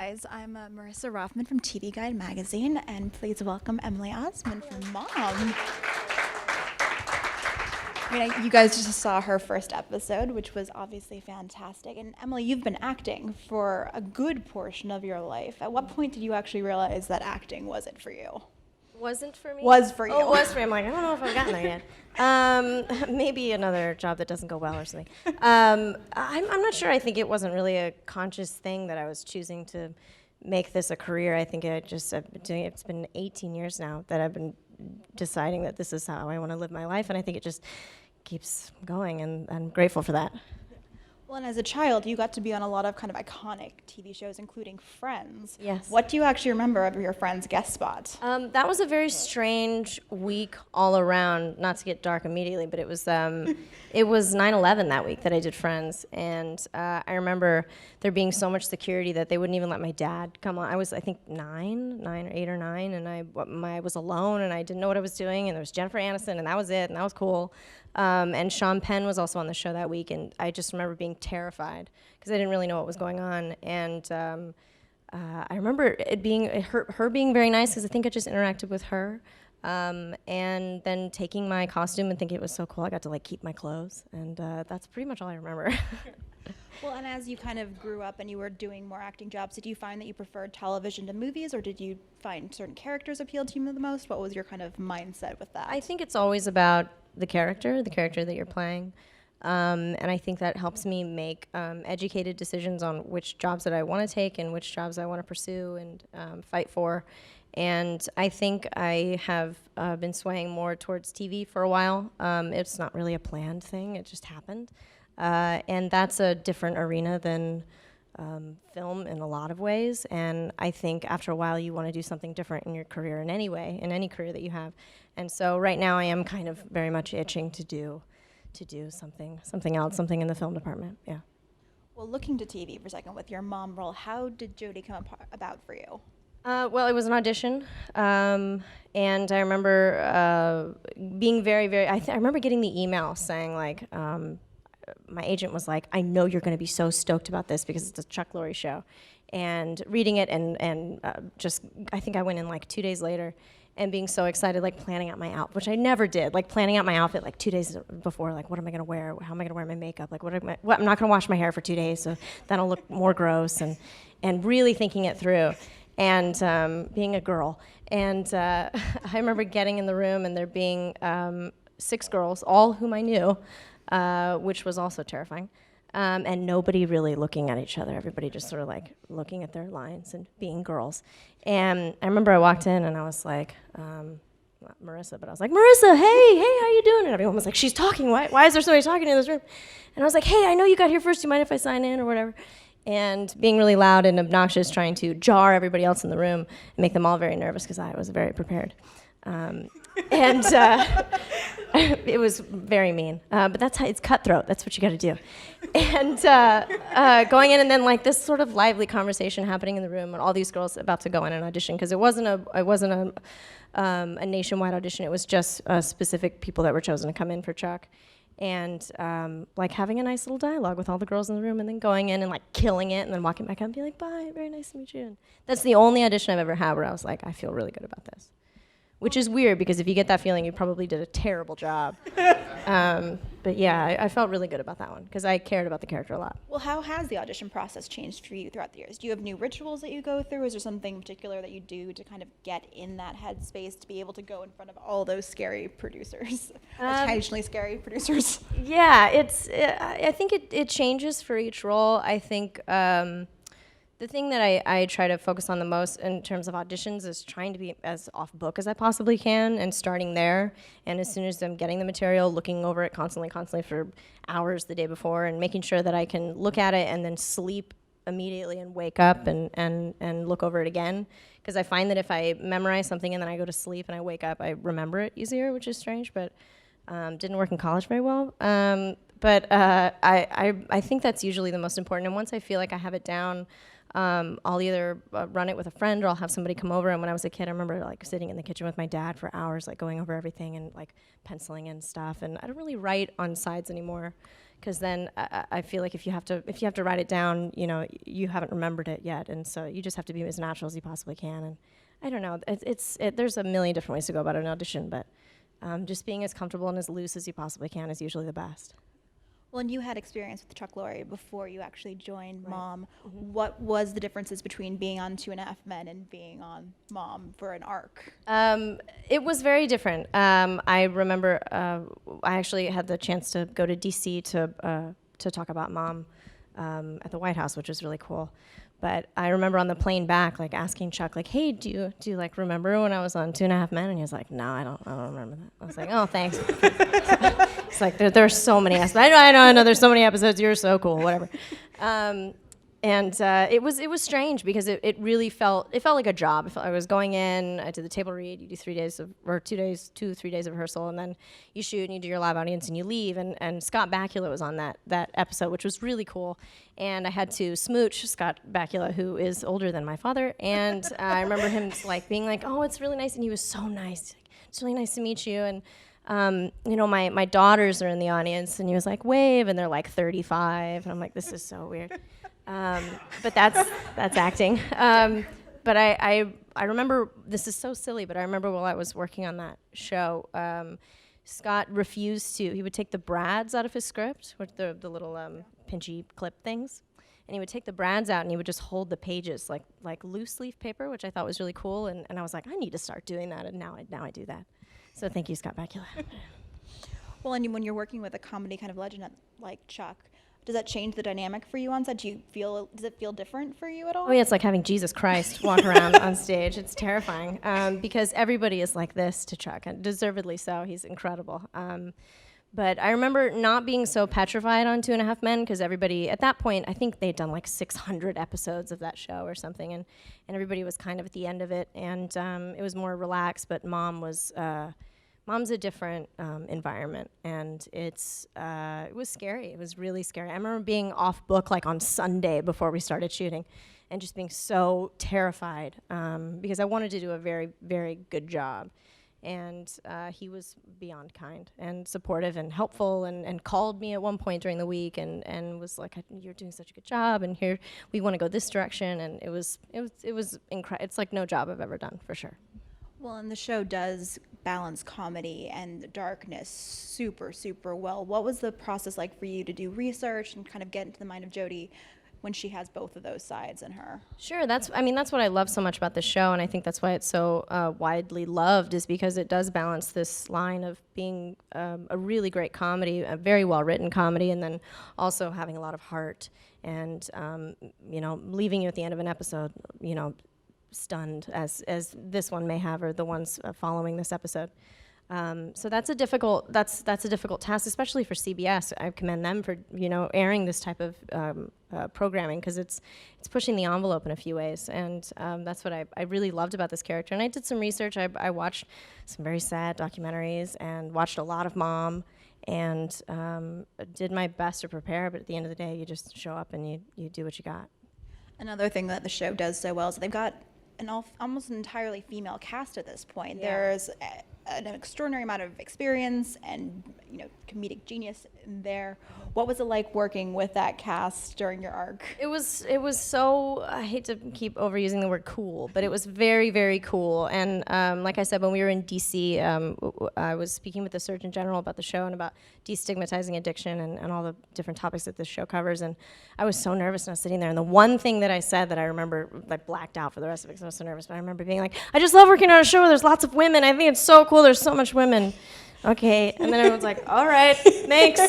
guys. I'm Marisa Roffman from TV Guide Magazine, and please welcome Emily Osment from MOM. You guys just saw her first episode, which was obviously fantastic. And Emily, you've been acting for a good portion of your life. At what point did you actually realize that acting wasn't for you? Wasn't for me? Was for you. Oh, it was for me. I'm like, I don't know if I've gotten there yet. Maybe another job that doesn't go well or something. I'm not sure. I think it wasn't really a conscious thing that I was choosing to make this a career. I think I've been doing it. It's been 18 years now that I've been deciding that this is how I want to live my life, and I think it just keeps going, and I'm grateful for that. Well, and as a child, you got to be on a lot of kind of iconic TV shows, including Friends. Yes. What do you actually remember of your Friends guest spot? That was a very strange week all around. Not to get dark immediately, but it was 9/11 that week that I did Friends, and I remember there being so much security that they wouldn't even let my dad come on. I was, I think, 9 or 8 or 9, and I was alone, and I didn't know what I was doing, and there was Jennifer Aniston, and that was it, and that was cool. And Sean Penn was also on the show that week, and I just remember being terrified because I didn't really know what was going on. And I remember it being her being very nice because I think I just interacted with her, and then taking my costume and thinking it was so cool. I got to like keep my clothes, and that's pretty much all I remember. Well, and as you kind of grew up and you were doing more acting jobs, did you find that you preferred television to movies, or did you find certain characters appealed to you the most? What was your kind of mindset with that? I think it's always about the character that you're playing. And I think that helps me make educated decisions on which jobs that I want to take and which jobs I want to pursue and fight for. And I think I have been swaying more towards TV for a while. It's not really a planned thing, it just happened. And that's a different arena than film in a lot of ways. And I think after a while you want to do something different in your career in any way, in any career that you have. And so right now I am kind of very much itching to do something else, something in the film department, yeah. Well, looking to TV for a second with your mom role, how did Jodie come about for you? Well, it was an audition, and I remember being I remember getting the email saying like, my agent was like, I know you're going to be so stoked about this because it's a Chuck Lorre show. And reading it and just, I think I went in like 2 days later and being so excited, like planning out my outfit, which I never did, like planning out my outfit like 2 days before, like what am I going to wear? How am I going to wear my makeup? Like I'm not going to wash my hair for 2 days, so that'll look more gross, and really thinking it through. And being a girl. And I remember getting in the room and there being 6 girls, all whom I knew, which was also terrifying, and nobody really looking at each other. Everybody just sort of like looking at their lines and being girls. And I remember I walked in and I was like, not Marisa, but I was like, Marisa, hey, how you doing? And everyone was like, she's talking, why is there somebody talking in this room? And I was like, hey, I know you got here first, do you mind if I sign in or whatever? And being really loud and obnoxious, trying to jar everybody else in the room and make them all very nervous because I was very prepared. And it was very mean, but that's how it's cutthroat. That's what you got to do. And going in, and then like this sort of lively conversation happening in the room, and all these girls about to go in and audition because it wasn't a nationwide audition. It was just specific people that were chosen to come in for Chuck. And like having a nice little dialogue with all the girls in the room, and then going in and like killing it, and then walking back out and being like, bye, very nice to meet you. And that's the only audition I've ever had where I was like, I feel really good about this. Which is weird, because if you get that feeling, you probably did a terrible job. But yeah, I felt really good about that one, because I cared about the character a lot. Well, how has the audition process changed for you throughout the years? Do you have new rituals that you go through? Is there something in particular that you do to kind of get in that headspace to be able to go in front of all those scary producers, occasionally scary producers? Yeah, I think it changes for each role. I think the thing that I try to focus on the most in terms of auditions is trying to be as off-book as I possibly can, and starting there. And as soon as I'm getting the material, looking over it constantly for hours the day before, and making sure that I can look at it and then sleep immediately and wake up and look over it again. Because I find that if I memorize something and then I go to sleep and I wake up, I remember it easier, which is strange, but didn't work in college very well. But I think that's usually the most important. And once I feel like I have it down, I'll either run it with a friend or I'll have somebody come over. And when I was a kid, I remember like sitting in the kitchen with my dad for hours, like going over everything and like penciling in stuff. And I don't really write on sides anymore, because then I feel like if you have to write it down, you know, you haven't remembered it yet, and so you just have to be as natural as you possibly can. And I don't know, there's a million different ways to go about an audition, but just being as comfortable and as loose as you possibly can is usually the best. Well, and you had experience with Chuck Lorre before you actually joined Right. Mom. What was the differences between being on 2.5 Men and being on Mom for an arc? It was very different. I remember I actually had the chance to go to DC to talk about Mom at the White House, which was really cool. But I remember on the plane back, like asking Chuck, like, "Hey, do you like remember when I was on 2.5 Men?" And he was like, "No, I don't remember that." I was like, "Oh, thanks." It's like there are so many episodes. I know. There's so many episodes. You're so cool. Whatever. It was strange because it really felt like a job. I was going in, I did the table read, you do 3 days of rehearsal, and then you shoot and you do your live audience and you leave. And Scott Bakula was on that episode, which was really cool. And I had to smooch Scott Bakula, who is older than my father. And I remember him like being like, "Oh, it's really nice," and he was so nice. "It's really nice to meet you." And you know, my daughters are in the audience, and he was like, "Wave," and they're like 35, and I'm like, "This is so weird." But that's acting. But I remember, this is so silly, but I remember while I was working on that show, Scott refused to, he would take the brads out of his script, which the little pinchy clip things, and he would take the brads out and he would just hold the pages like loose leaf paper, which I thought was really cool, and I was like, I need to start doing that, and now I do that. So thank you, Scott Bakula. Well, and when you're working with a comedy kind of legend like Chuck, does that change the dynamic for you on set? Does it feel different for you at all? Oh yeah, it's like having Jesus Christ walk around on stage. It's terrifying because everybody is like this to Chuck, and deservedly so. He's incredible. But I remember not being so petrified on 2.5 Men because everybody, at that point, I think they'd done like 600 episodes of that show or something, and everybody was kind of at the end of it, and it was more relaxed, but Mom's a different environment, and it was scary. It was really scary. I remember being off book like on Sunday before we started shooting, and just being so terrified because I wanted to do a very, very good job. And he was beyond kind and supportive and helpful, and called me at one point during the week and was like, "You're doing such a good job, and here we want to go this direction." And it was incredible. It's like no job I've ever done, for sure. Well, and the show does balance comedy and darkness super, super well. What was the process like for you to do research and kind of get into the mind of Jodie when she has both of those sides in her? Sure, that's what I love so much about the show, and I think that's why it's so widely loved, is because it does balance this line of being a really great comedy, a very well-written comedy, and then also having a lot of heart, and you know, leaving you at the end of an episode, you know, stunned as this one may have, or the ones following this episode. So that's a difficult task, especially for CBS. I commend them for, you know, airing this type of programming, because it's pushing the envelope in a few ways, and that's what I really loved about this character. And I did some research. I watched some very sad documentaries and watched a lot of Mom, and did my best to prepare. But at the end of the day, you just show up and you do what you got. Another thing that the show does so well is they've got almost an entirely female cast at this point. Yeah. There's an extraordinary amount of experience and, you know, comedic genius in there. What was it like working with that cast during your arc? It was so, I hate to keep overusing the word cool, but it was very, very cool. And like I said, when we were in DC, I was speaking with the Surgeon General about the show and about destigmatizing addiction and all the different topics that this show covers. And I was so nervous, and I was sitting there, and the one thing that I said that I remember, like, blacked out for the rest of it because I was so nervous, but I remember being like, "I just love working on a show where there's lots of women. I think it's so cool. There's so much women." Okay, and then everyone's like, "All right, thanks."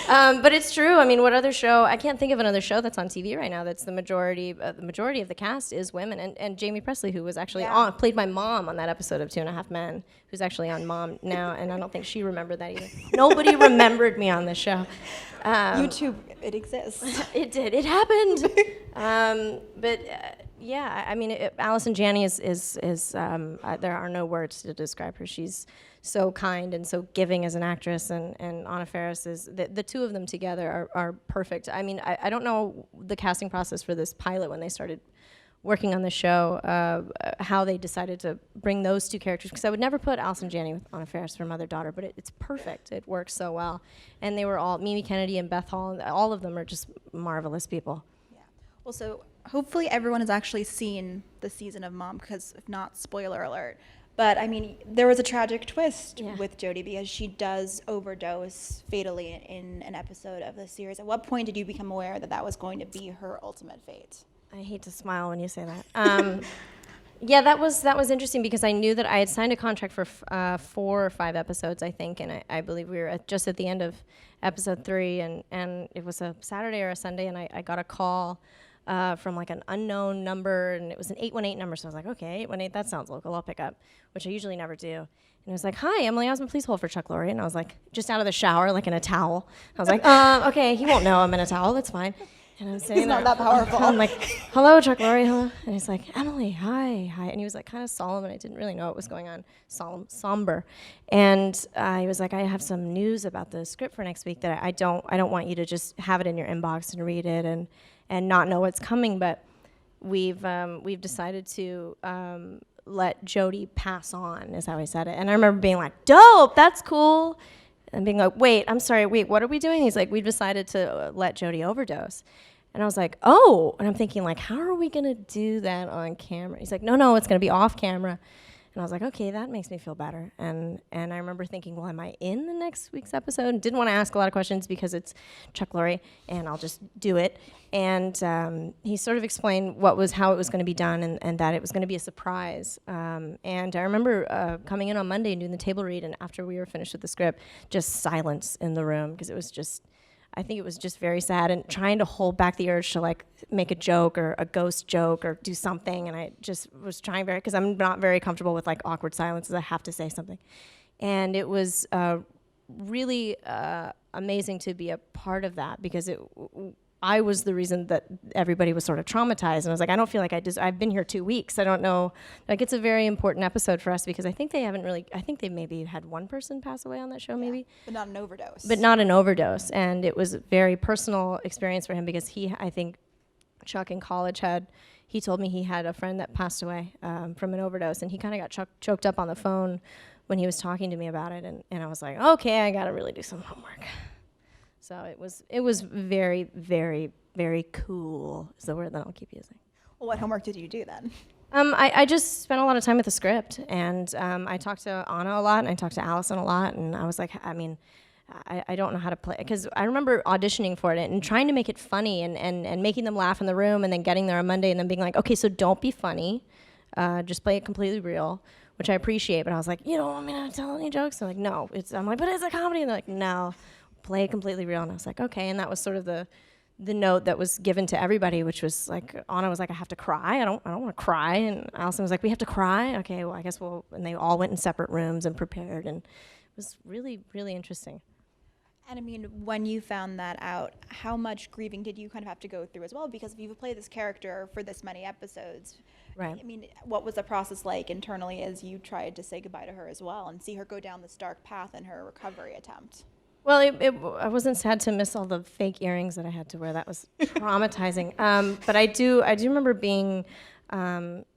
But it's true. I mean, what other show? I can't think of another show that's on TV right now that's the majority of the cast is women. And Jamie Presley, who was actually played my mom on that episode of 2.5 Men, who's actually on Mom now, and I don't think she remembered that either. Nobody remembered me on this show. YouTube, it exists. It did. It happened. But Yeah, I mean, Allison Janney there are no words to describe her. She's so kind and so giving as an actress, and Anna Faris the two of them together are perfect. I mean, I don't know the casting process for this pilot when they started working on the show, how they decided to bring those two characters, because I would never put Allison Janney with Anna Faris for mother-daughter, but it's perfect. It works so well. And they were all, Mimi Kennedy and Beth Hall, all of them are just marvelous people. Yeah. Well, so hopefully everyone has actually seen the season of Mom, because if not, spoiler alert. But I mean, there was a tragic twist with Jodie, because she does overdose fatally in an episode of the series. At what point did you become aware that that was going to be her ultimate fate? I hate to smile when you say that. Yeah, that was interesting, because I knew that I had signed a contract for 4 or 5 episodes, I think, and I believe we were just at the end of episode 3, and it was a Saturday or a Sunday, and I got a call from like an unknown number, and it was an 818 number, so I was like, okay, 818, that sounds local, I'll pick up, which I usually never do. And it was like, hi, Emily Osment, please hold for Chuck Lorre. And I was like, just out of the shower, like in a towel. I was like, okay, he won't know I'm in a towel, that's fine. And I was saying, he's not that powerful. I'm like, hello, Chuck Lorre, hello. And he's like, Emily, hi. And he was like kind of solemn, and I didn't really know what was going on, somber. And he was like, I have some news about the script for next week that I don't want you to just have it in your inbox and read it and not know what's coming, but we've decided to let Jodie pass on, is how he said it. And I remember being like, dope, that's cool. And being like, wait, what are we doing? He's like, we've decided to let Jodie overdose. And I was like, oh. And I'm thinking, like, how are we going to do that on camera? He's like, no, it's going to be off camera. And I was like, okay, that makes me feel better. And I remember thinking, well, am I in the next week's episode? And didn't want to ask a lot of questions because it's Chuck Lorre, and I'll just do it. And he sort of explained how it was going to be done, and that it was going to be a surprise. And I remember coming in on Monday and doing the table read, and after we were finished with the script, just silence in the room, because it was just, I think it was just very sad, and trying to hold back the urge to like make a joke or a ghost joke or do something. And I just was trying because I'm not very comfortable with like awkward silences. I have to say something. And it was really amazing to be a part of that, because I was the reason that everybody was sort of traumatized. And I was like, I don't feel like I've been here 2 weeks. I don't know. Like, it's a very important episode for us, because I think they maybe had one person pass away on that show, maybe. But not an overdose. But not an overdose. And it was a very personal experience for him, because I think Chuck in college he told me he had a friend that passed away from an overdose, and he kind of got choked up on the phone when he was talking to me about it. And I was like, okay, I got to really do some homework. So it was very, very, very cool is the word that I'll keep using. Well, what homework did you do then? I just spent a lot of time with the script, and I talked to Anna a lot, and I talked to Allison a lot, and I was like, I don't know how to play, because I remember auditioning for it and trying to make it funny and making them laugh in the room, and then getting there on Monday and then being like, okay, so don't be funny, just play it completely real, which I appreciate, but I was like, you don't want me to tell any jokes? They're like, no. I'm like, but it's a comedy, and they're like, no. Play it completely real. And I was like, okay. And that was sort of the note that was given to everybody, which was like, Anna was like, I have to cry. I don't want to cry. And Allison was like, we have to cry. Okay, well, I guess we'll. And they all went in separate rooms and prepared, and it was really, really interesting. And I mean, when you found that out, how much grieving did you kind of have to go through as well? Because if you've played this character for this many episodes, right? I mean, what was the process like internally as you tried to say goodbye to her as well, and see her go down this dark path in her recovery attempt? Well, I wasn't sad to miss all the fake earrings that I had to wear. That was traumatizing. But I do remember being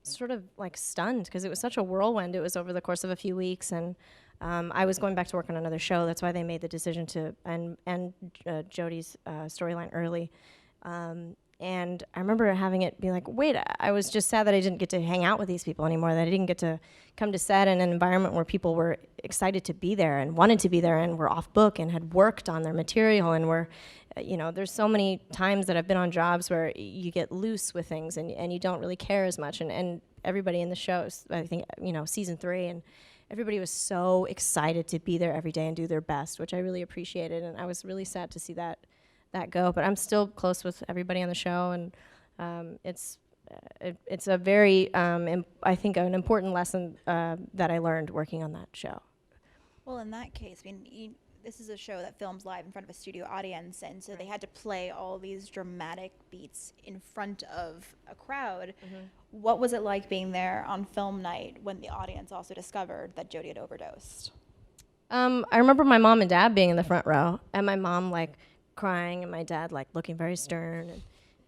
sort of like stunned, because it was such a whirlwind. It was over the course of a few weeks, and I was going back to work on another show. That's why they made the decision to end Jodie's storyline early. And I remember having it be like, wait, I was just sad that I didn't get to hang out with these people anymore, that I didn't get to come to set in an environment where people were excited to be there and wanted to be there and were off book and had worked on their material and were, there's so many times that I've been on jobs where you get loose with things and you don't really care as much. And everybody in the show, I think, season 3, and everybody was so excited to be there every day and do their best, which I really appreciated. And I was really sad to see that go, but I'm still close with everybody on the show, and it's a very I think an important lesson that I learned working on that show. Well, in that case, I mean, this is a show that films live in front of a studio audience, and so they had to play all these dramatic beats in front of a crowd. What was it like being there on film night when the audience also discovered that Jodie had overdosed? I remember my mom and dad being in the front row, and my mom like crying, and my dad like looking very stern.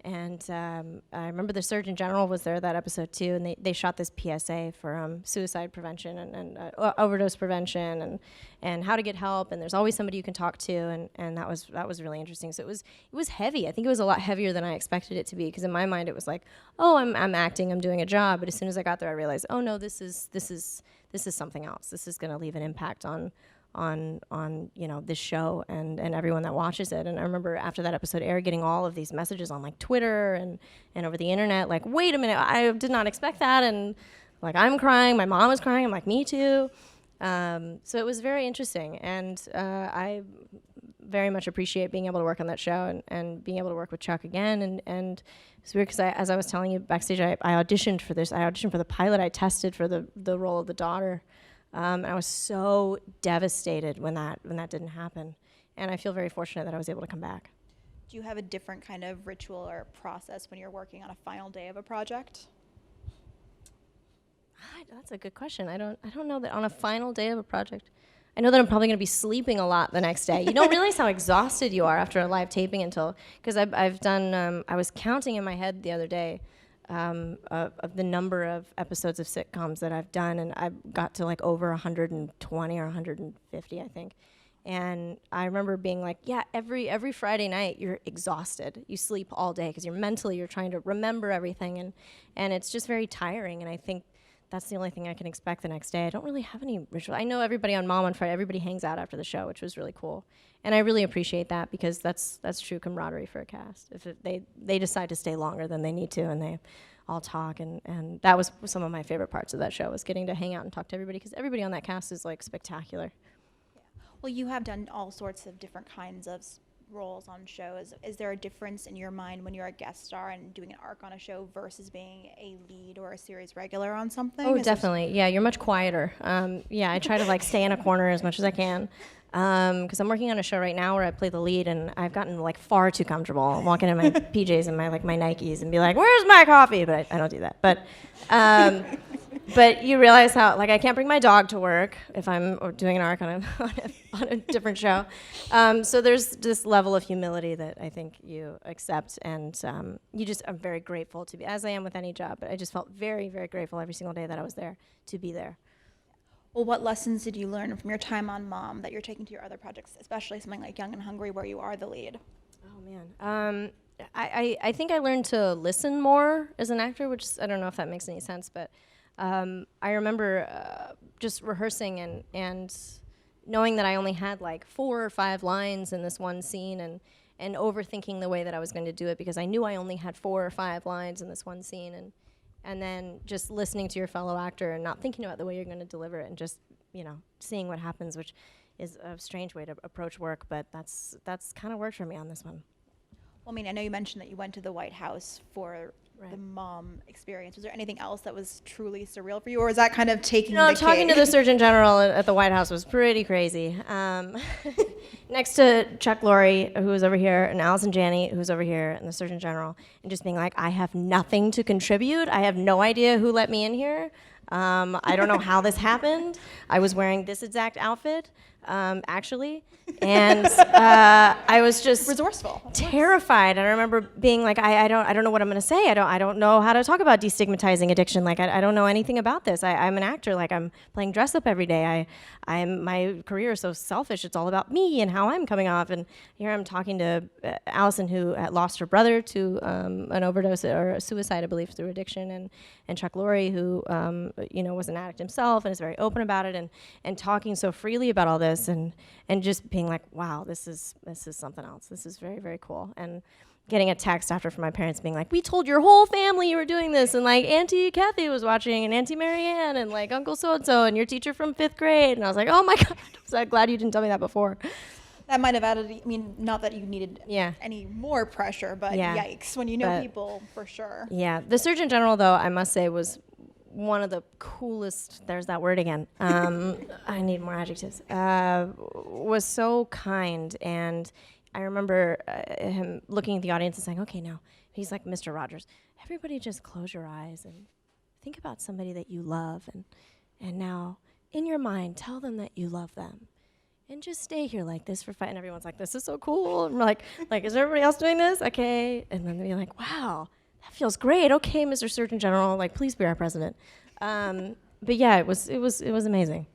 And I remember the Surgeon General was there that episode too, and they shot this PSA for suicide prevention and overdose prevention and how to get help. And there's always somebody you can talk to, and that was really interesting. So it was heavy. I think it was a lot heavier than I expected it to be, because in my mind it was like, oh, I'm acting, I'm doing a job. But as soon as I got there, I realized, oh no, this is something else. This is going to leave an impact on this show and everyone that watches it. And I remember after that episode aired, getting all of these messages on like Twitter and over the internet, like, wait a minute, I did not expect that. And like, I'm crying, my mom was crying, I'm like, me too. So it was very interesting. And I very much appreciate being able to work on that show and being able to work with Chuck again. And it's weird because as I was telling you backstage, I auditioned for this. I auditioned for the pilot. I tested for the role of the daughter. I was so devastated when that didn't happen, and I feel very fortunate that I was able to come back. Do you have a different kind of ritual or process when you're working on a final day of a project? That's a good question. I don't know that on a final day of a project. I know that I'm probably going to be sleeping a lot the next day. You don't realize how exhausted you are after a live taping because I've done. I was counting in my head the other day. Of the number of episodes of sitcoms that I've done, and I got to like over 120 or 150, I think. And I remember being like, yeah, every Friday night you're exhausted. You sleep all day because you're trying to remember everything, and it's just very tiring. And I think that's the only thing I can expect the next day. I don't really have any ritual. I know everybody on Mom on Friday, everybody hangs out after the show, which was really cool. And I really appreciate that, because that's true camaraderie for a cast. If they decide to stay longer than they need to, and they all talk, and that was some of my favorite parts of that show, was getting to hang out and talk to everybody, because everybody on that cast is like spectacular. Yeah. Well, you have done all sorts of different kinds of roles on shows. Is there a difference in your mind when you're a guest star and doing an arc on a show versus being a lead or a series regular on something? Oh, definitely. Yeah, you're much quieter. Yeah, I try to like stay in a corner as much as I can. Because I'm working on a show right now where I play the lead, and I've gotten like far too comfortable. I'll walk in my PJs and my Nikes and be like, "Where's my coffee?" But I don't do that. But you realize how like I can't bring my dog to work if I'm doing an arc on a different show. So there's this level of humility that I think you accept, and I'm very grateful to be, as I am with any job. But I just felt very, very grateful every single day that I was there to be there. Well, what lessons did you learn from your time on Mom that you're taking to your other projects, especially something like Young and Hungry, where you are the lead? Oh, man. I think I learned to listen more as an actor, which I don't know if that makes any sense, but I remember just rehearsing and knowing that I only had like 4 or 5 lines in this one scene, and overthinking the way that I was going to do it, because I knew I only had 4 or 5 lines in this one scene, and then just listening to your fellow actor and not thinking about the way you're going to deliver it, and just, seeing what happens, which is a strange way to approach work, but that's kind of worked for me on this one. Well, I mean, I know you mentioned that you went to the White House for the Mom experience. Was there anything else that was truly surreal for you, or was that kind of taking the cake? Talking to the Surgeon General at the White House was pretty crazy. Next to Chuck Lorre, who was over here, and Allison Janney, who's over here, and the Surgeon General, and just being like, I have nothing to contribute. I have no idea who let me in here. I don't know how this happened. I was wearing this exact outfit, actually, and I was just resourceful, terrified. And I remember being like, I don't know what I'm going to say. I don't know how to talk about destigmatizing addiction. Like, I don't know anything about this. I'm an actor. Like, I'm playing dress up every day. My career is so selfish. It's all about me and how I'm coming off. And here I'm talking to Allison, who had lost her brother to an overdose or a suicide, I believe, through addiction, and Chuck Lorre, who was an addict himself and is very open about it, and talking so freely about all this, and just being like, wow, this is something else. This is very, very cool. And getting a text after from my parents being like, we told your whole family you were doing this, and like Auntie Kathy was watching, and Auntie Marianne, and like Uncle so-and-so, and your teacher from 5th grade. And I was like, oh my God, I'm so glad you didn't tell me that before. That might have added, I mean, not that you needed any more pressure, but yikes, when you know people for sure. Yeah, the Surgeon General, though, I must say, was one of the coolest, there's that word again, I need more adjectives, was so kind. And I remember him looking at the audience and saying, okay, now, he's like, Mr. Rogers, everybody just close your eyes and think about somebody that you love. And now, in your mind, tell them that you love them. And just stay here like this for 5. And everyone's like, this is so cool. And we're like, is everybody else doing this? Okay. And then they'd be like, wow, that feels great. Okay, Mr. Surgeon General, like, please be our president. But yeah, it was amazing.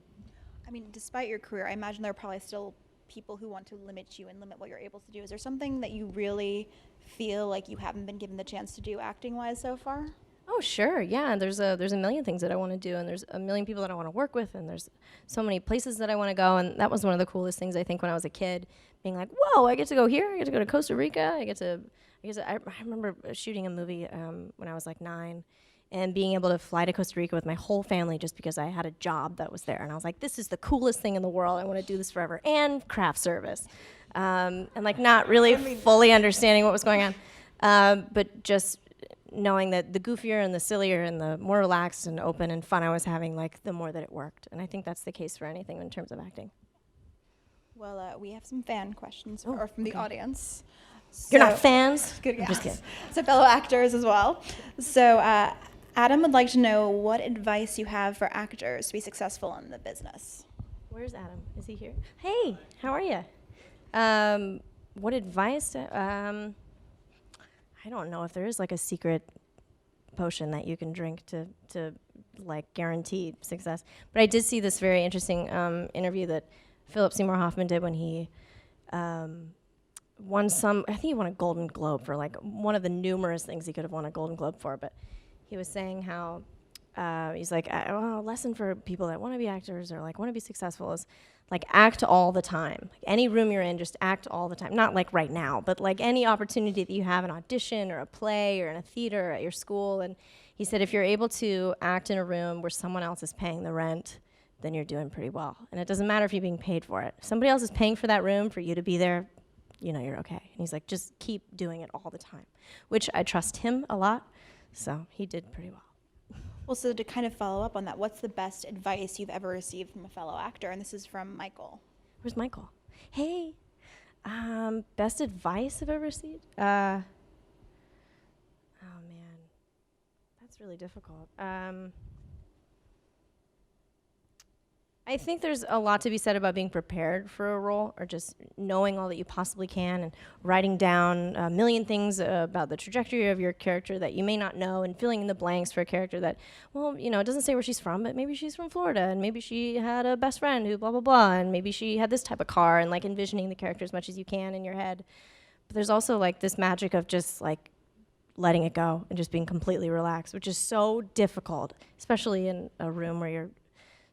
I mean, despite your career, I imagine there are probably still people who want to limit you and limit what you're able to do. Is there something that you really feel like you haven't been given the chance to do acting-wise so far? Oh, sure, yeah. There's a million things that I want to do, and there's a million people that I want to work with, and there's so many places that I want to go, and that was one of the coolest things, I think, when I was a kid, being like, whoa, I get to go here, I get to go to Costa Rica, I remember shooting a movie when I was like 9, and being able to fly to Costa Rica with my whole family just because I had a job that was there, and I was like, this is the coolest thing in the world, I want to do this forever, and craft service, and like not really fully understanding what was going on, but just knowing that the goofier and the sillier and the more relaxed and open and fun I was having, like, the more that it worked. And I think that's the case for anything in terms of acting. Well, we have some fan questions or from the audience. You're not fans? Good, I'm just kidding. So fellow actors as well. So Adam would like to know what advice you have for actors to be successful in the business. Where's Adam? Is he here? Hey, how are you? What advice? I don't know if there is like a secret potion that you can drink to like guarantee success. But I did see this very interesting interview that Philip Seymour Hoffman did when he won I think he won a Golden Globe for like one of the numerous things he could have won a Golden Globe for. But he was saying how he's like, well, a lesson for people that want to be actors or like want to be successful is like act all the time. Like any room you're in, just act all the time. Not like right now, but like any opportunity that you have, an audition or a play or in a theater or at your school. And he said if you're able to act in a room where someone else is paying the rent, then you're doing pretty well. And it doesn't matter if you're being paid for it. If somebody else is paying for that room for you to be there, you know you're okay. And he's like, just keep doing it all the time, which I trust him a lot. So he did pretty well. Well, so to kind of follow up on that, what's the best advice you've ever received from a fellow actor? And this is from Michael. Where's Michael? Hey. Best advice I've ever received? Oh, man. That's really difficult. I think there's a lot to be said about being prepared for a role or just knowing all that you possibly can and writing down a million things about the trajectory of your character that you may not know and filling in the blanks for a character that, well, you know, it doesn't say where she's from, but maybe she's from Florida and maybe she had a best friend who blah, blah, blah, and maybe she had this type of car and like envisioning the character as much as you can in your head. But there's also like this magic of just like letting it go and just being completely relaxed, which is so difficult, especially in a room where you're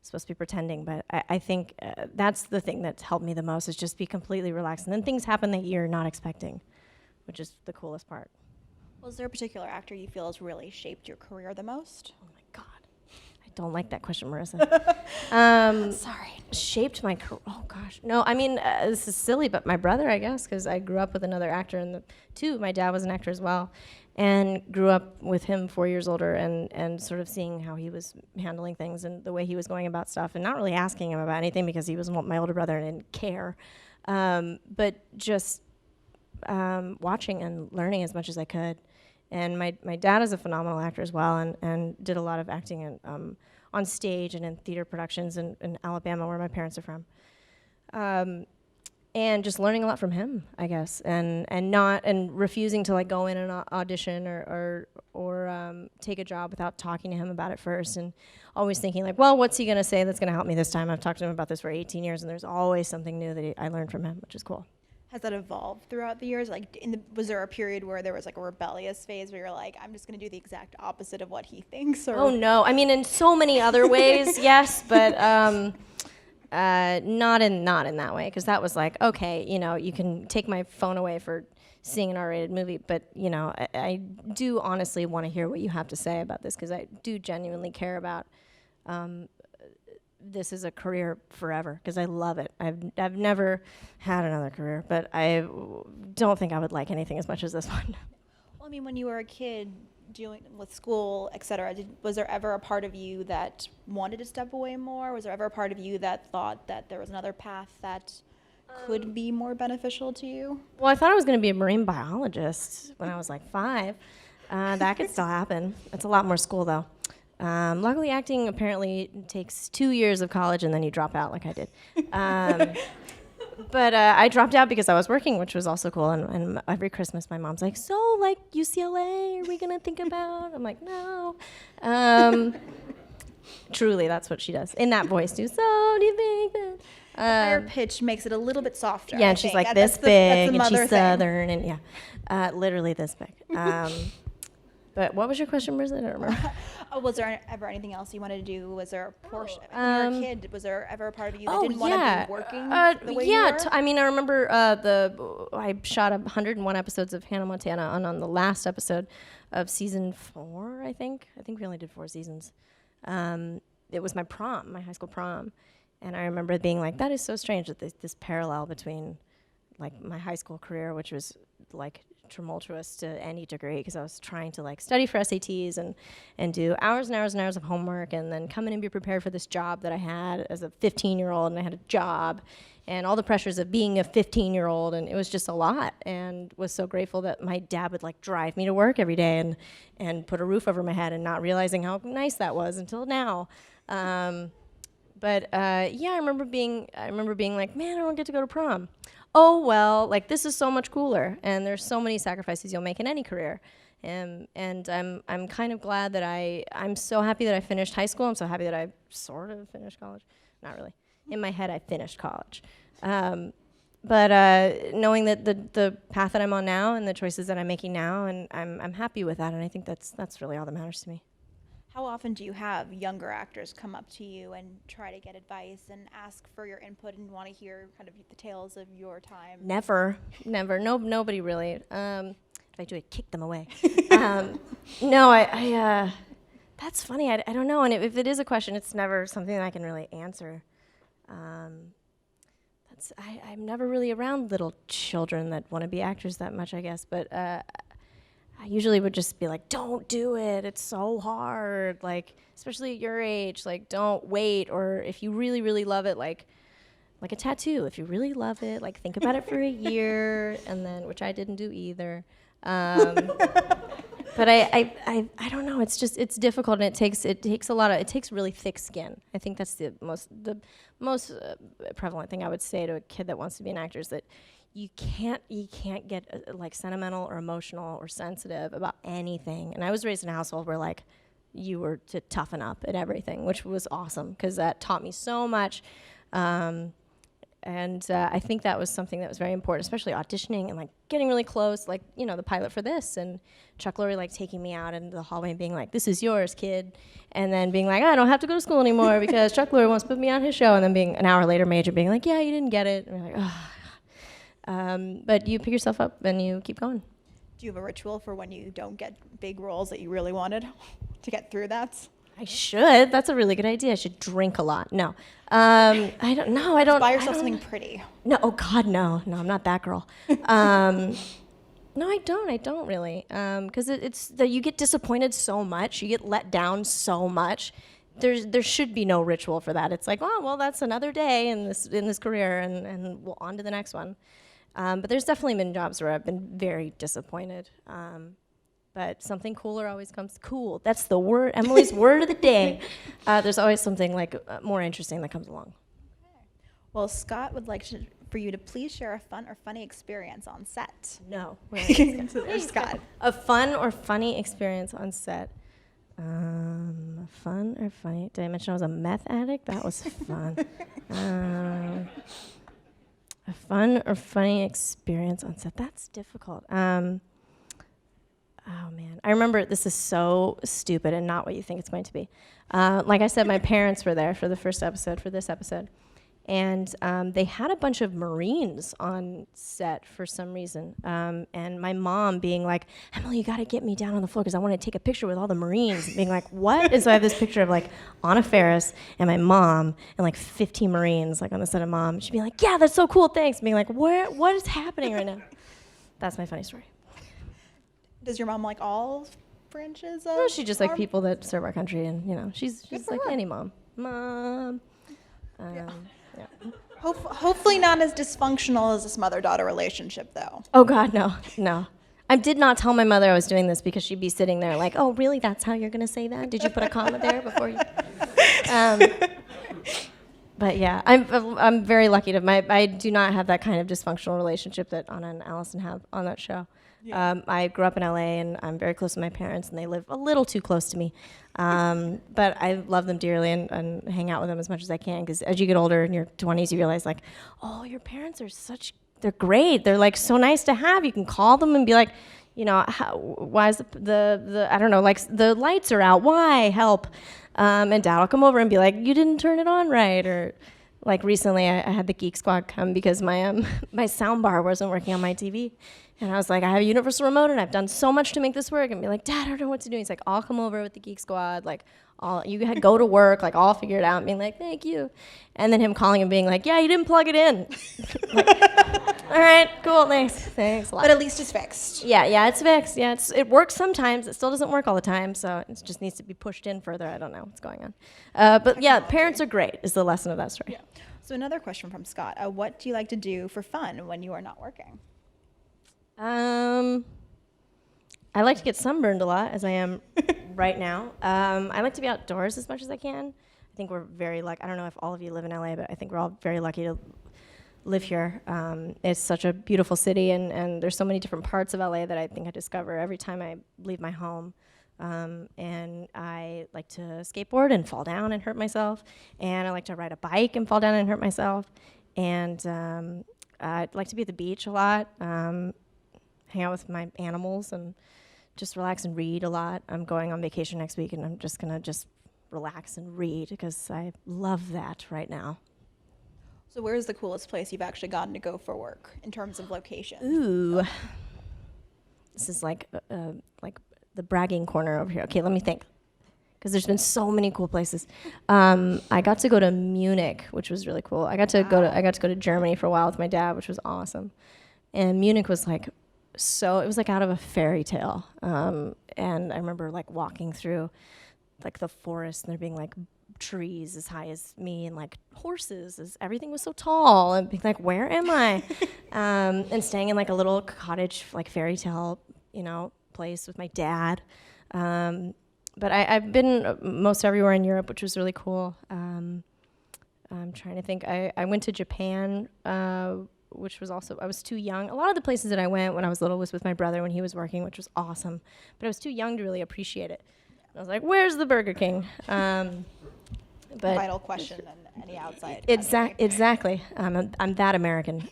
supposed to be pretending, but I think that's the thing that's helped me the most is just be completely relaxed. And then things happen that you're not expecting, which is the coolest part. Well, is there a particular actor you feel has really shaped your career the most? Oh my God. I don't like that question, Marisa. Sorry. Shaped my career. Oh gosh. No, I mean, this is silly, but my brother, I guess, because I grew up with another actor too. My dad was an actor as well. And grew up with him 4 years older and sort of seeing how he was handling things and the way he was going about stuff and not really asking him about anything because he was my older brother and didn't care. But just watching and learning as much as I could. And my dad is a phenomenal actor as well and did a lot of acting on stage and in theater productions in Alabama where my parents are from. And just learning a lot from him, I guess, and refusing to like go in and audition or take a job without talking to him about it first, and always thinking like, well, what's he gonna say that's gonna help me this time? I've talked to him about this for 18 years, and there's always something new that I learned from him, which is cool. Has that evolved throughout the years? Like, was there a period where there was like a rebellious phase where you're like, I'm just gonna do the exact opposite of what he thinks? Or oh no, I mean in so many other ways, yes, but. Not in that way, because that was like, okay, you know, you can take my phone away for seeing an R-rated movie, but, you know, I do honestly want to hear what you have to say about this, because I do genuinely care about this is a career forever, because I love it. I've never had another career, but I don't think I would like anything as much as this one. Well, I mean, when you were a kid, dealing with school, et cetera, was there ever a part of you that wanted to step away more? Was there ever a part of you that thought that there was another path that could be more beneficial to you? Well, I thought I was going to be a marine biologist when I was like 5. That could still happen. It's a lot more school, though. Luckily, acting apparently takes 2 years of college, and then you drop out like I did. But I dropped out because I was working, which was also cool. And every Christmas, my mom's like, so, like, UCLA, are we going to think about? I'm like, no. Truly, that's what she does. In that voice, too. So, do you think that? The higher pitch makes it a little bit softer. Yeah, I and she's think. like That's this big, the and she's mother thing. Southern, and yeah, literally this big. But what was your question, Marisa? I don't remember. Was there ever anything else you wanted to do? Was there a portion? When you were a kid, was there ever a part of you that didn't want to be working the way you were? I mean, I remember I shot 101 episodes of Hannah Montana, and on the last episode of season 4, I think we only did 4 seasons. It was my prom, my high school prom, and I remember being like, that is so strange that this parallel between like my high school career, which was like tumultuous to any degree because I was trying to like study for SATs and do hours and hours and hours of homework and then come in and be prepared for this job that I had as a 15-year-old, and I had a job and all the pressures of being a 15-year-old, and it was just a lot, and was so grateful that my dad would like drive me to work every day and put a roof over my head, and not realizing how nice that was until now. But yeah, I remember being like, man, I don't get to go to prom. Oh, well, like, this is so much cooler, and there's so many sacrifices you'll make in any career. And I'm kind of glad that I'm so happy that I finished high school. I'm so happy that I sort of finished college. Not really. In my head, I finished college. But knowing that the path that I'm on now and the choices that I'm making now, and I'm happy with that, and I think that's really all that matters to me. How often do you have younger actors come up to you and try to get advice and ask for your input and want to hear kind of the tales of your time? Never. Nobody really. If I do, I kick them away. No, I that's funny. I don't know. And if it is a question, it's never something that I can really answer. I'm never really around little children that want to be actors that much, I guess. But I usually would just be like, don't do it. It's so hard. Like, especially at your age, like, don't wait. Or if you really, really love it, like a tattoo. If you really love it, like, think about it for a year, and then, which I didn't do either. But I don't know. It's difficult, and it takes really thick skin. I think that's the most prevalent thing I would say to a kid that wants to be an actor is that you can't get like sentimental or emotional or sensitive about anything. And I was raised in a household where like you were to toughen up at everything, which was awesome because that taught me so much. And I think that was something that was very important, especially auditioning and like getting really close, like, you know, the pilot for this, and Chuck Lorre like taking me out into the hallway and being like, this is yours, kid. And then being like, I don't have to go to school anymore because Chuck Lorre wants to put me on his show. And then being an hour later, Major being like, yeah, you didn't get it. And you're like, oh. But you pick yourself up and you keep going. Do you have a ritual for when you don't get big roles that you really wanted to get through that? I should. That's a really good idea. I should drink a lot. No. I don't know. I don't. Buy yourself something pretty. No. Oh, God, no. No, I'm not that girl. No, I don't. I don't really. Because it's that you get disappointed so much. You get let down so much. There should be no ritual for that. It's like, oh, well, that's another day in this career, and we'll on to the next one. But there's definitely been jobs where I've been very disappointed. But something cooler always comes. Cool. That's the word. Emily's word of the day. There's always something like more interesting that comes along. Okay. Well, Scott would like for you to please share a fun or funny experience on set. No. So there's Scott. A fun or funny experience on set. Fun or funny? Did I mention I was a meth addict? That was fun. A fun or funny experience on set. That's difficult. Oh, man. I remember, this is so stupid and not what you think it's going to be. Like I said, my parents were there for the first episode, for this episode. And they had a bunch of Marines on set for some reason. And my mom being like, Emily, you got to get me down on the floor because I want to take a picture with all the Marines. And being like, what? And so I have this picture of like Anna Faris and my mom and like 15 Marines like on the set of Mom. She'd be like, yeah, that's so cool, thanks. And being like, what is happening right now? That's my funny story. Does your mom like all branches of? No, she's just like our- people that serve our country, and she's for like her. any mom. Yeah. Hopefully not as dysfunctional as this mother-daughter relationship, though. Oh God, no. I did not tell my mother I was doing this because she'd be sitting there like, oh, really? That's how you're gonna say that? Did you put a comma there before you? But yeah, I'm very lucky I do not have that kind of dysfunctional relationship that Anna and Allison have on that show. Yeah. I grew up in LA, and I'm very close to my parents, and they live a little too close to me. But I love them dearly and hang out with them as much as I can, because as you get older in your 20s, you realize like, oh, your parents are they're great. They're like so nice to have. You can call them and be like, why is the I don't know, like the lights are out. Why? Help. And Dad will come over and be like, you didn't turn it on right. Or like recently I had the Geek Squad come because my my sound bar wasn't working on my TV. And I was like, I have a universal remote and I've done so much to make this work. And be like, Dad, I don't know what to do. He's like, I'll come over with the Geek Squad. Like, you had go to work. Like, I'll figure it out. And being like, thank you. And then him calling and being like, yeah, you didn't plug it in. Like, all right, cool, thanks a lot. But at least it's fixed. Yeah, it's fixed. Yeah, it works sometimes. It still doesn't work all the time. So it just needs to be pushed in further. I don't know what's going on. But yeah, parents are great is the lesson of that story. Yeah. So another question from Scott. What do you like to do for fun when you are not working? I like to get sunburned a lot, as I am right now. I like to be outdoors as much as I can. I think we're very lucky. I don't know if all of you live in LA, but I think we're all very lucky to live here. It's such a beautiful city, and there's so many different parts of LA that I think I discover every time I leave my home. And I like to skateboard and fall down and hurt myself. And I like to ride a bike and fall down and hurt myself. And I'd like to be at the beach a lot. Hang out with my animals and just relax and read a lot. I'm going on vacation next week, and I'm just gonna relax and read because I love that right now. So where's the coolest place you've actually gotten to go for work in terms of location? Ooh, this is like the bragging corner over here. Okay, let me think, because there's been so many cool places. I got to go to Munich, which was really cool. I got to go to Germany for a while with my dad, which was awesome. And Munich was like. So it was like out of a fairy tale. And I remember like walking through like the forest and there being like trees as high as me and like horses. Everything was so tall and being like, where am I? And staying in like a little cottage, like fairy tale, place with my dad. But I've been most everywhere in Europe, which was really cool. I'm trying to think. I went to Japan, which was also, I was too young. A lot of the places that I went when I was little was with my brother when he was working, which was awesome. But I was too young to really appreciate it. I was like, where's the Burger King? But Vital question than any outside. Exactly. I'm that American.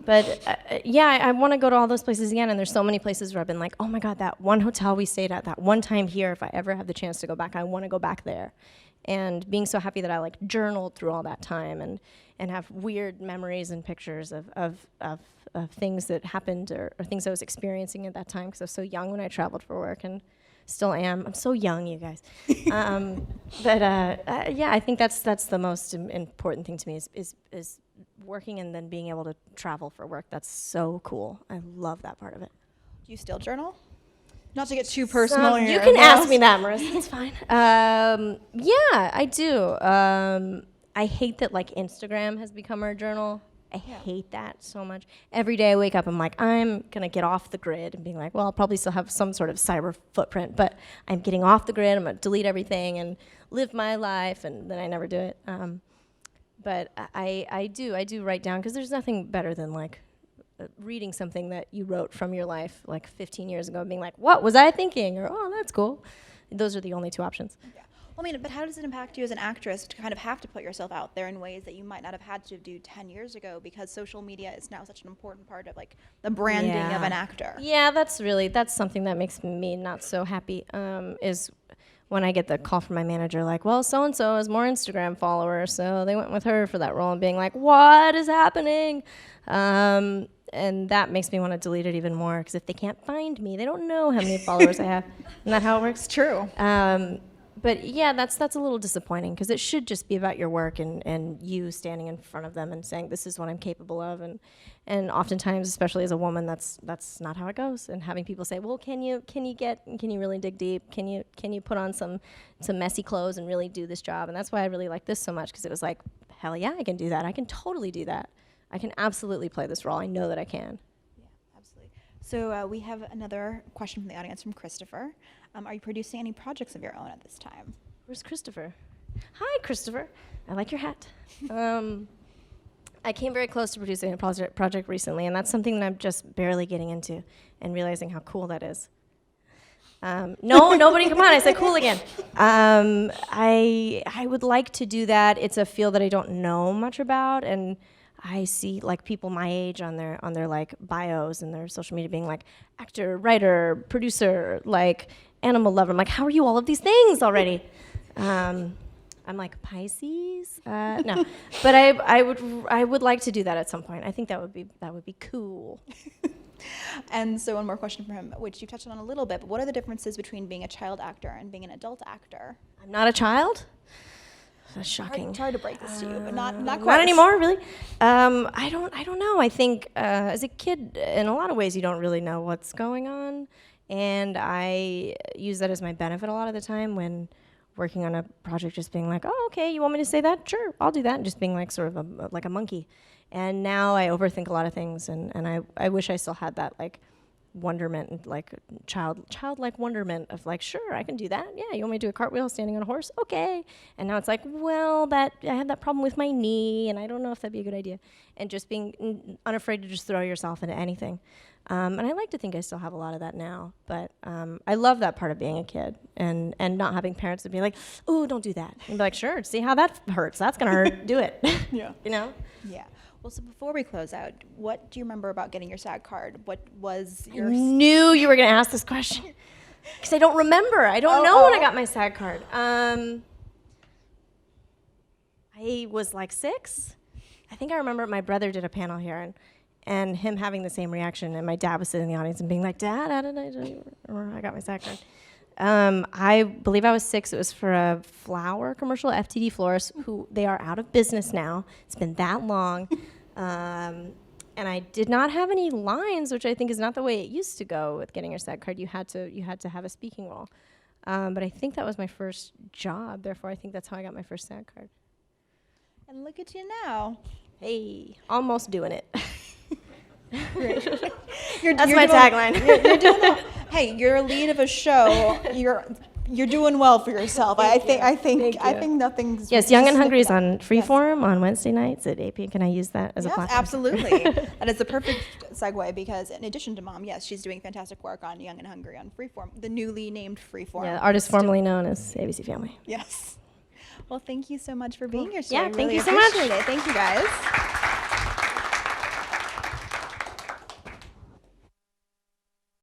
But yeah, I want to go to all those places again. And there's so many places where I've been like, oh my God, that one hotel we stayed at, that one time here, if I ever have the chance to go back, I want to go back there. And being so happy that I like journaled through all that time and have weird memories and pictures of things that happened or things I was experiencing at that time, because I was so young when I traveled for work and still am. I'm so young, you guys. Yeah, I think that's the most important thing to me is working and then being able to travel for work. That's so cool. I love that part of it. Do you still journal? Not to get too personal here. You can ask me that, Marisa. It's fine. Yeah, I do. I hate that like Instagram has become our journal. I hate that so much. Every day I wake up, I'm like, I'm gonna get off the grid and being like, well, I'll probably still have some sort of cyber footprint, but I'm getting off the grid. I'm gonna delete everything and live my life, and then I never do it. But I do write down, because there's nothing better than like reading something that you wrote from your life like 15 years ago and being like, what was I thinking? Or, oh, that's cool. Those are the only two options. Yeah. Well, I mean, but how does it impact you as an actress to kind of have to put yourself out there in ways that you might not have had to do 10 years ago, because social media is now such an important part of like the branding of an actor? Yeah, that's something that makes me not so happy, is when I get the call from my manager like, well, so-and-so has more Instagram followers, so they went with her for that role, and being like, what is happening? And that makes me want to delete it even more, because if they can't find me, they don't know how many followers I have. Isn't that how it works? It's true. But yeah, that's a little disappointing because it should just be about your work and you standing in front of them and saying, this is what I'm capable of. And oftentimes, especially as a woman, that's not how it goes. And having people say, well, can you really dig deep? Can you put on some messy clothes and really do this job? And that's why I really like this so much, because it was like, hell yeah, I can do that. I can totally do that. I can absolutely play this role. I know that I can. Yeah, absolutely. So we have another question from the audience from Christopher. Are you producing any projects of your own at this time? Where's Christopher? Hi, Christopher. I like your hat. I came very close to producing a project recently, and that's something that I'm just barely getting into and realizing how cool that is. No, nobody, come on, I said cool again. I would like to do that. It's a field that I don't know much about, and I see like people my age on their like bios and their social media being like actor, writer, producer, like animal lover. I'm like, how are you all of these things already? I'm like Pisces, no, but I would like to do that at some point. I think that would be cool. And so one more question for him, which you touched on a little bit, but what are the differences between being a child actor and being an adult actor? I'm not a child. That's shocking. Sorry to break this to you, but not quite. Not anymore, really. I don't know. I think as a kid, in a lot of ways, you don't really know what's going on, and I use that as my benefit a lot of the time when working on a project, just being like, oh, okay, you want me to say that? Sure, I'll do that, and just being like sort of like a monkey. And now I overthink a lot of things, and I wish I still had that like wonderment, and like childlike wonderment of like, sure, I can do that. Yeah, you want me to do a cartwheel standing on a horse? Okay. And now it's like, well, I have that problem with my knee, and I don't know if that'd be a good idea. And just being unafraid to just throw yourself into anything. And I like to think I still have a lot of that now, but I love that part of being a kid and not having parents that be like, oh, don't do that. And be like, sure, see how that hurts. That's gonna hurt. Do it. Yeah. You know? Yeah. Well, so before we close out, what do you remember about getting your SAG card? What was your... I knew you were going to ask this question because I don't remember. I don't know when I got my SAG card. I was like 6. I think I remember my brother did a panel here and him having the same reaction, and my dad was sitting in the audience and being like, Dad, how did I do you remember I got my SAG card? I believe I was 6. It was for a flower commercial, FTD Florist, who they are out of business now. It's been that long. And I did not have any lines, which I think is not the way it used to go with getting your SAG card. You had to have a speaking role. But I think that was my first job. Therefore, I think that's how I got my first SAG card. And look at you now. Hey, almost doing it. That's my tagline. You're doing well. Hey, you're a lead of a show. You're doing well for yourself. I think nothing's... Yes, Young and Hungry is on Freeform on Wednesday nights at 8 p.m. Can I use that as a platform? Absolutely. That is the perfect segue because in addition to Mom, yes, she's doing fantastic work on Young and Hungry on Freeform, the newly named Freeform. Yeah, the artist formerly known as ABC Family. Yes. Well, thank you so much for being here. Yeah, I thank really you so much. appreciate it. Thank you, guys.